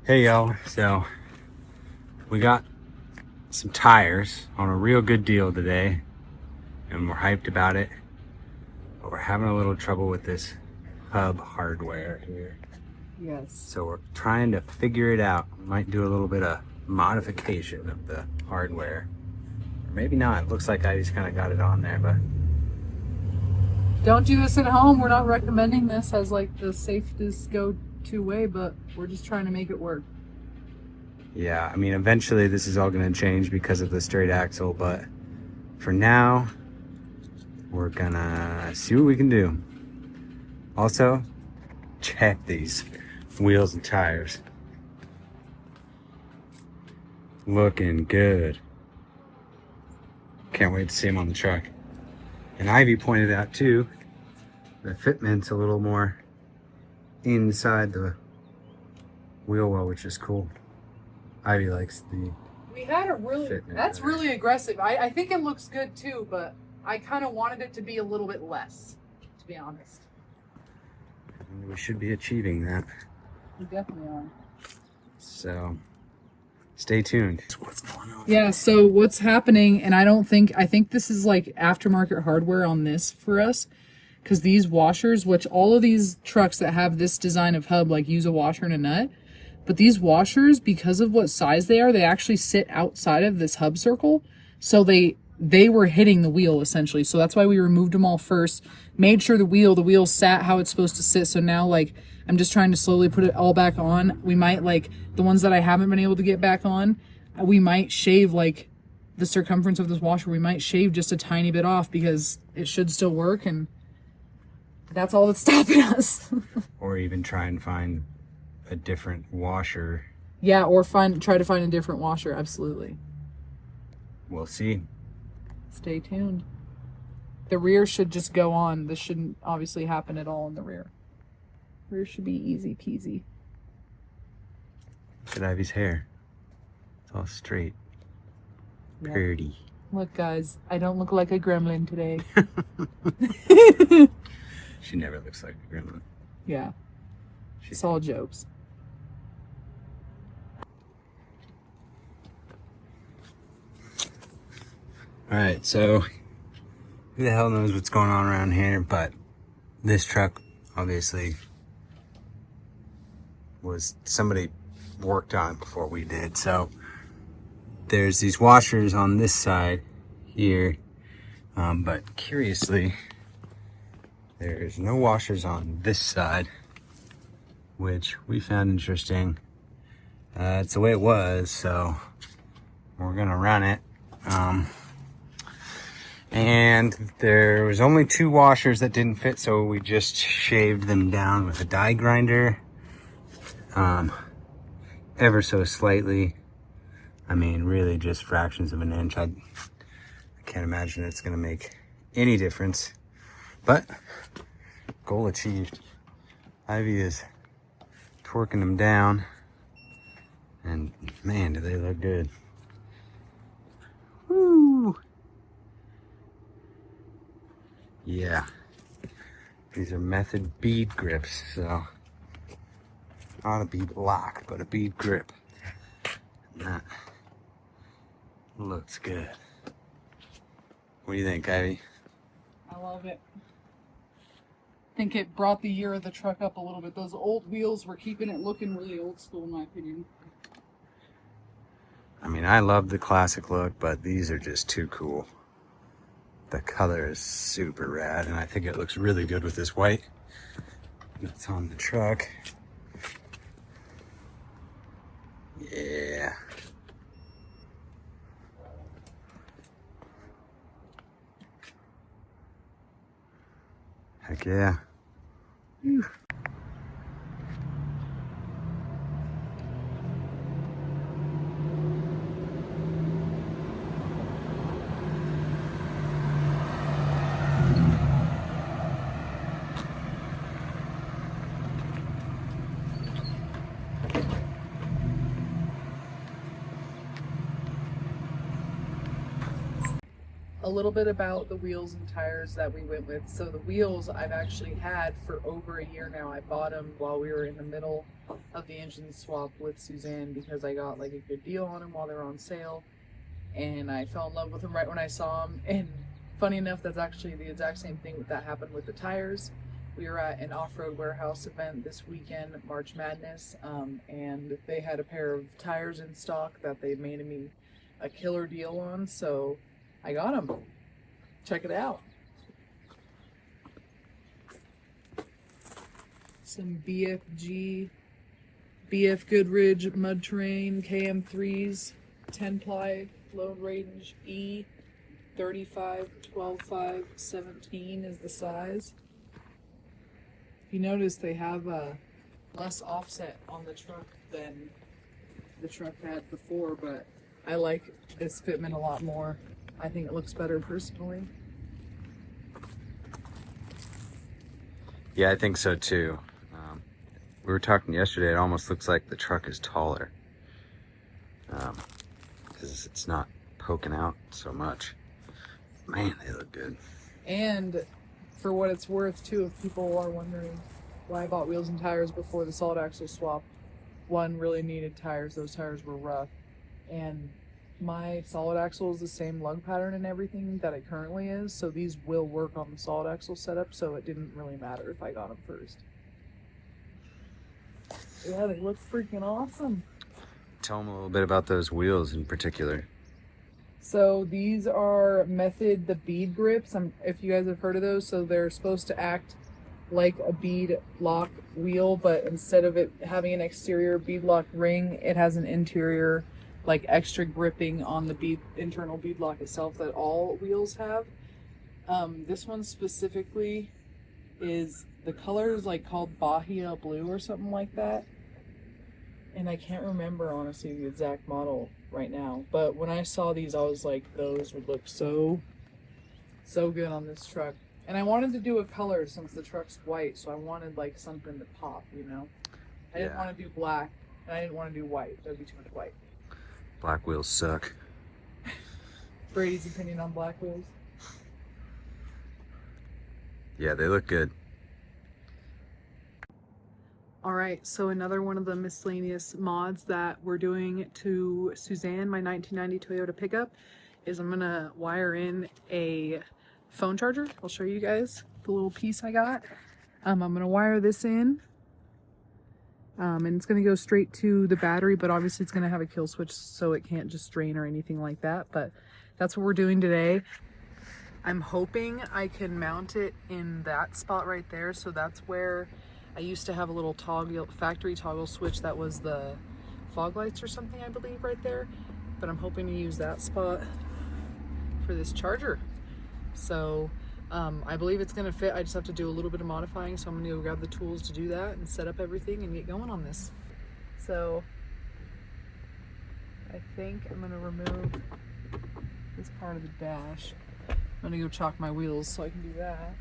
Hey y'all, so we got some tires on a real good deal today and we're hyped about it, but we're having a little trouble with this hub hardware here. Yes. So we're trying to figure it out. We might do a little bit of modification of the hardware. Or maybe not. It looks like I just kind of got it on there, but Don't do this at home. We're not recommending this as like the safest go-to way, but we're just trying to make it work. yeah, I mean, eventually this is all going to change because of the straight axle, but for now, we're gonna see what we can do. Also, check these wheels and tires. Looking good. Can't wait to see them on the truck. And Ivy pointed out too, the fitment's a little more inside the wheel well, which is cool. Ivy likes the We had a really, fitment that's better. really aggressive. I think it looks good too, but I kind of wanted it to be a little bit less, to be honest. We should be achieving that. We definitely are. So stay tuned. What's going on? Yeah, so what's happening, and I think this is like aftermarket hardware on this for us, because these washers, which all of these trucks that have this design of hub like use a washer and a nut, but these washers, because of what size they are, they actually sit outside of this hub circle, so they were hitting the wheel essentially. So that's why we removed them all first, made sure the wheel sat how it's supposed to sit. So now like I'm just trying to slowly put it all back on. We might, like the ones that I haven't been able to get back on, we might shave like the circumference of this washer. We might shave just a tiny bit off because it should still work, and that's all that's stopping us. Or even try and find a different washer. Yeah, or try to find a different washer. Absolutely. We'll see. Stay tuned. The rear should just go on. This shouldn't obviously happen at all in the rear. Rear should be easy peasy. Look at Ivy's hair. It's all straight. Yep. Pretty. Look, guys, I don't look like a gremlin today. She never looks like a gremlin. Yeah. It's all jokes. Alright, so who the hell knows what's going on around here, but this truck obviously was somebody worked on before we did. So there's these washers on this side here, but curiously there's no washers on this side, which we found interesting. It's the way it was, so we're gonna run it. And there was only 2 washers that didn't fit, so we just shaved them down with a die grinder, ever so slightly. I mean, really just fractions of an inch. I can't imagine it's gonna make any difference, but goal achieved. Ivy is twerking them down, and man, do they look good. Woo! Yeah, these are method bead grips, so not a bead lock, but a bead grip. And that looks good. What do you think, Ivy? I love it. I think it brought the year of the truck up a little bit. Those old wheels were keeping it looking really old school, in my opinion. I mean, I love the classic look, but these are just too cool. The color is super rad, and I think it looks really good with this white that's on the truck. Yeah. Heck yeah. Whew. a little bit about the wheels and tires that we went with. So the wheels I've actually had for over a year now. I bought them while we were in the middle of the engine swap with Suzanne because I got like a good deal on them while they were on sale, and I fell in love with them right when I saw them. And funny enough, that's actually the exact same thing that happened with the tires. We were at an off-road warehouse event this weekend, March Madness, and they had a pair of tires in stock that they made me a killer deal on, so I got them. Check it out. Some BFGoodrich mud terrain KM3s, 10-ply load range E, 35, 12, 5, 17 is the size. If you notice, they have less offset on the truck than the truck had before, but I like this fitment a lot more. I think it looks better personally. Yeah, I think so too. We were talking yesterday, it almost looks like the truck is taller because it's not poking out so much. Man, they look good. And for what it's worth too, if people are wondering why I bought wheels and tires before the solid axle swap, one, really needed tires. Those tires were rough, and my solid axle is the same lug pattern and everything that it currently is, so these will work on the solid axle setup, so it didn't really matter if I got them first. Yeah, they look freaking awesome. Tell them a little bit about those wheels in particular. So these are Method the bead grips. If you guys have heard of those, so they're supposed to act like a bead lock wheel, but instead of it having an exterior bead lock ring, it has an interior like extra gripping on the internal bead lock itself that all wheels have. This one specifically is, the color is like called Bahia Blue or something like that. And I can't remember honestly the exact model right now, but when I saw these, I was like, those would look so good on this truck. And I wanted to do a color since the truck's white, so I wanted like something to pop, you know? I didn't want to do black, and I didn't want to do white. That would be too much white. Black wheels suck. Brady's opinion on black wheels. Yeah, they look good. All right, so another one of the miscellaneous mods that we're doing to Suzanne, my 1990 Toyota pickup, is I'm gonna wire in a phone charger. I'll show you guys the little piece I got. I'm gonna wire this in, and it's gonna go straight to the battery, but obviously it's gonna have a kill switch so it can't just drain or anything like that, but that's what we're doing today. I'm hoping I can mount it in that spot right there, so that's where I used to have a little toggle, factory toggle switch that was the fog lights or something, I believe, right there. But I'm hoping to use that spot for this charger. So I believe it's gonna fit. I just have to do a little bit of modifying, so I'm gonna go grab the tools to do that and set up everything and get going on this. So I think I'm gonna remove this part of the dash. I'm gonna go chalk my wheels so I can do that.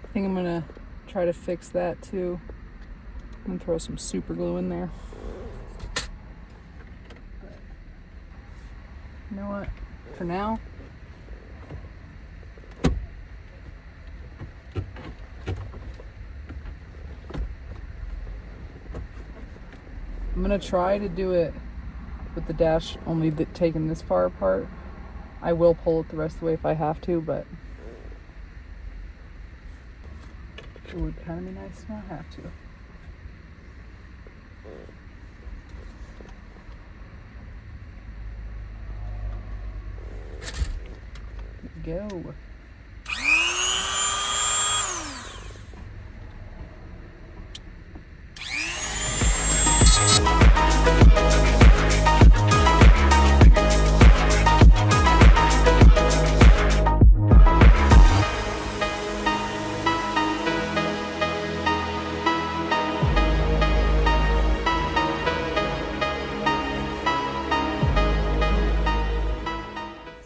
I think I'm gonna try to fix that too. I'm gonna throw some super glue in there. You know what? For now, I'm gonna try to do it with the dash only taking this far apart. I will pull it the rest of the way if I have to, but it would kind of be nice to not have to. Go.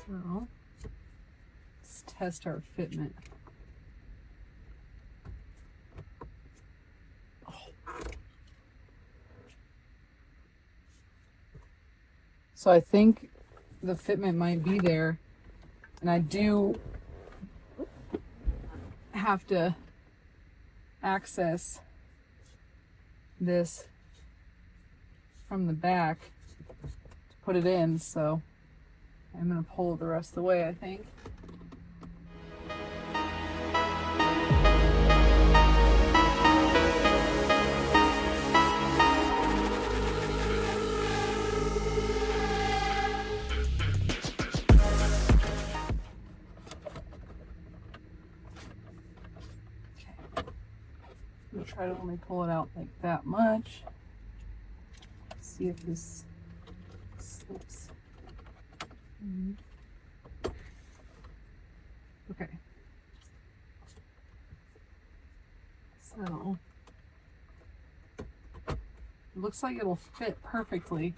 So let's test our fitment. So I think the fitment might be there, and I do have to access this from the back to put it in, so I'm going to pull it the rest of the way, I think. I'm gonna try to only pull it out like that much. See if this slips. Okay. So it looks like it'll fit perfectly.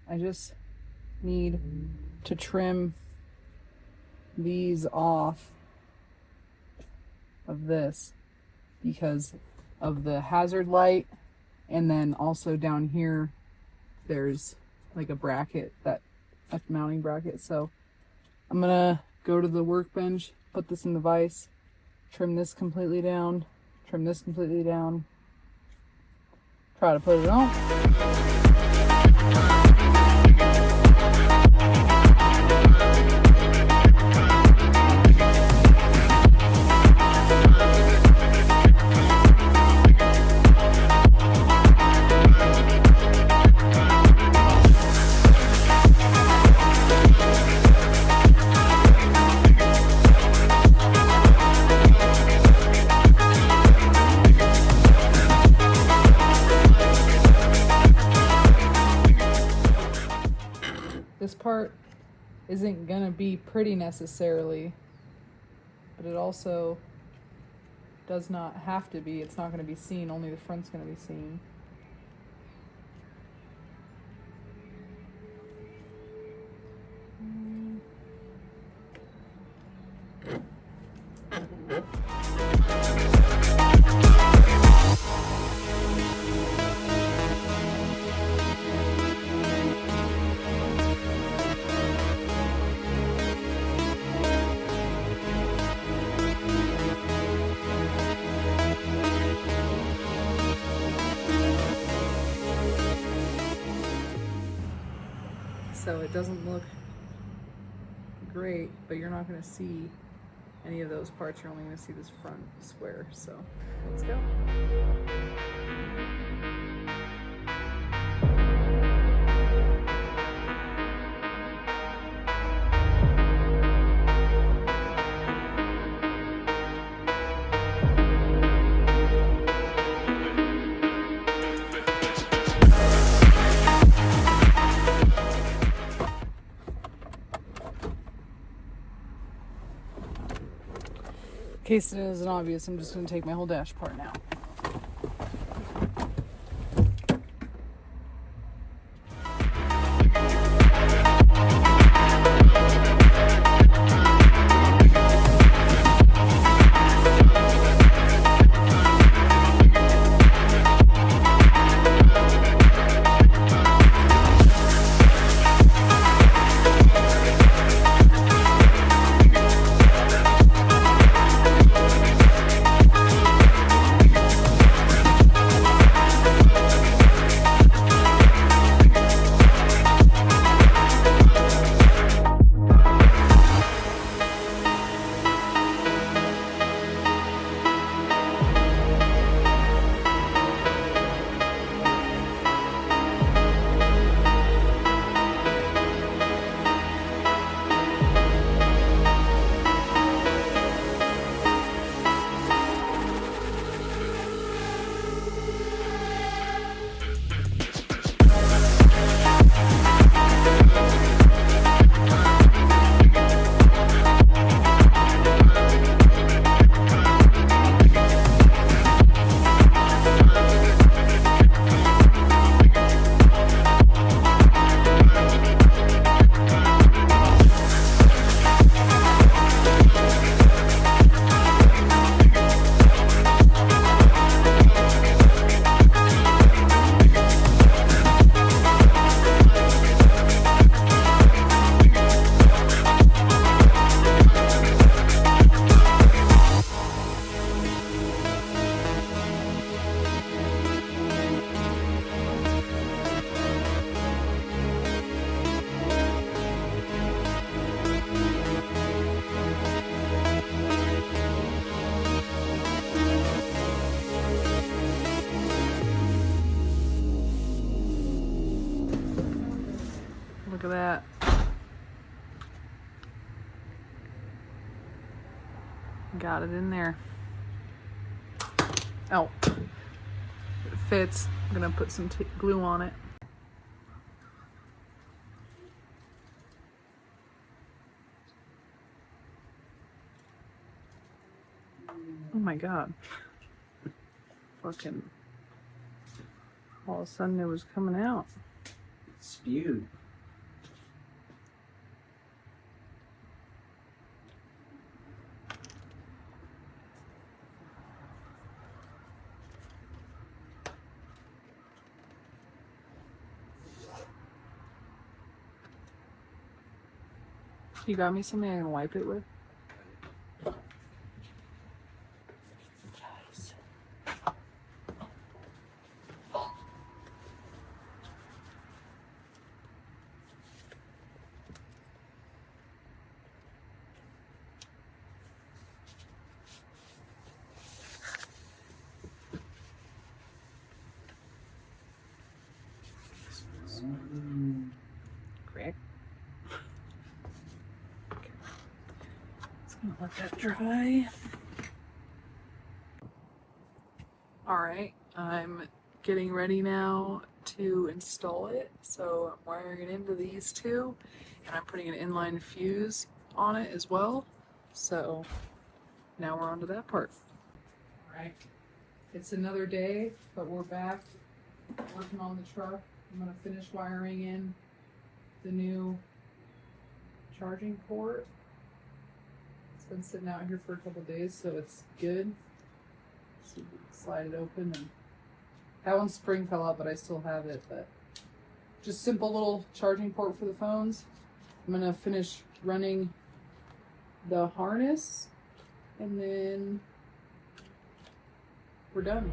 I just need to trim these off of this because of the hazard light, and then also down here there's like a bracket, that mounting bracket. So I'm gonna go to the workbench, put this in the vise, trim this completely down, trim this completely down, try to put it on. This part isn't gonna be pretty necessarily, but it also does not have to be. It's not gonna be seen, only the front's gonna be seen. So it doesn't look great, but you're not going to see any of those parts. You're only going to see this front square. So let's go. In case it isn't obvious, I'm just going to take my whole dash part now. Got it in there. Oh, it fits. I'm gonna put some glue on it. Oh my god. Fucking. All of a sudden it was coming out. Spewed. You got me something I can wipe it with? Correct. Okay. Just gonna let that dry. Alright, I'm getting ready now to install it. So I'm wiring it into these two, and I'm putting an inline fuse on it as well. So now we're on to that part. Alright, it's another day, but we're back working on the truck. I'm gonna finish wiring in the new charging port. It's been sitting out here for a couple days, so it's good. So you can slide it open, and that one spring fell out, but I still have it. But just simple little charging port for the phones. I'm gonna finish running the harness, and then we're done.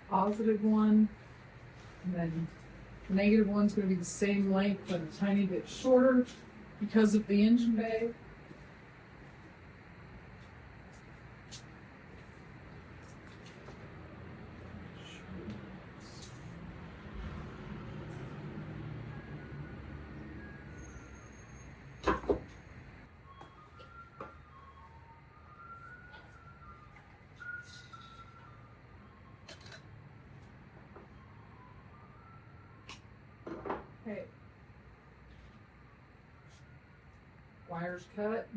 Positive one, and then the negative one's going to be the same length but a tiny bit shorter because of the engine bay. Okay. Wires cut.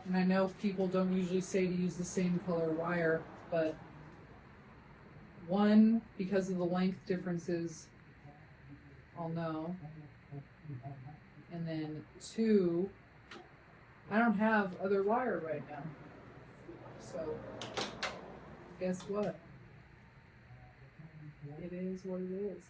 And I know people don't usually say to use the same color wire, but one, because of the length differences, I'll know. And then two, I don't have other wire right now. So, guess what? It is what it is.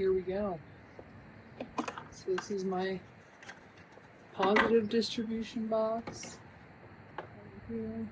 here we go. So this is my positive distribution box right here.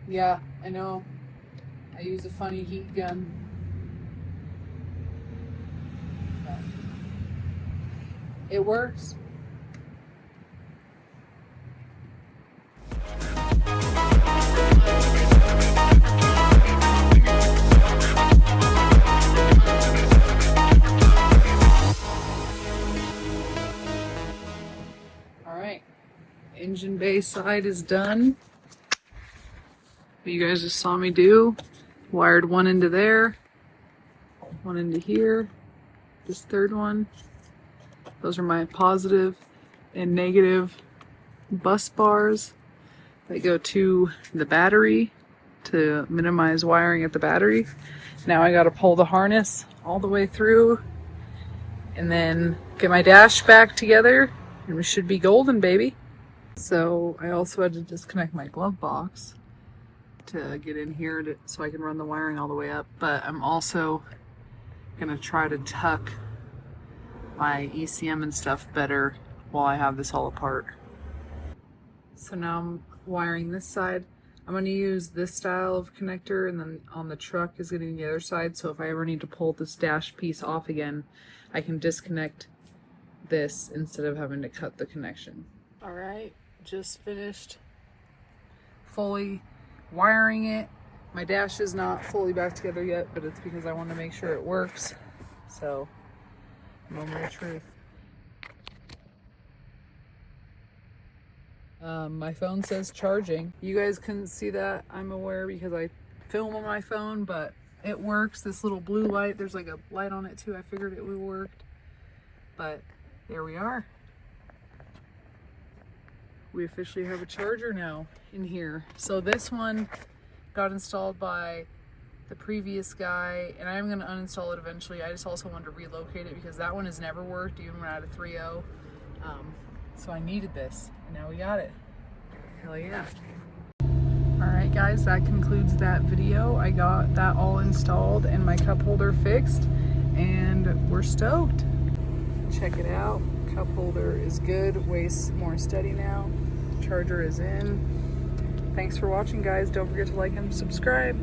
Yeah, I know. I use a funny heat gun. But it works. All right, engine bay side is done. What you guys just saw me do. Wired one into there, one into here, this third one. Those are my positive and negative bus bars that go to the battery to minimize wiring at the battery. Now I gotta pull the harness all the way through and then get my dash back together and we should be golden, baby. So I also had to disconnect my glove box to get in here so I can run the wiring all the way up, but I'm also gonna try to tuck my ECM and stuff better while I have this all apart. So now I'm wiring this side. I'm going to use this style of connector, and then on the truck is getting the other side, so if I ever need to pull this dash piece off again, I can disconnect this instead of having to cut the connection. Alright, just finished fully wiring it. My dash is not fully back together yet, but it's because I want to make sure it works. So, moment of truth. My phone says charging. You guys couldn't see that, I'm aware, because I film on my phone, but it works. This little blue light, there's like a light on it too. I figured it would work, but there we are. We officially have a charger now in here. So this one got installed by the previous guy, and I'm gonna uninstall it eventually. I just also wanted to relocate it because that one has never worked, even when I had a 3.0. So I needed this, and now we got it. Hell yeah. Alright guys, that concludes that video. I got that all installed and my cup holder fixed, and we're stoked. Check it out. Cup holder is good, way more steady now. Charger is in. Thanks for watching guys. Don't forget to like and subscribe.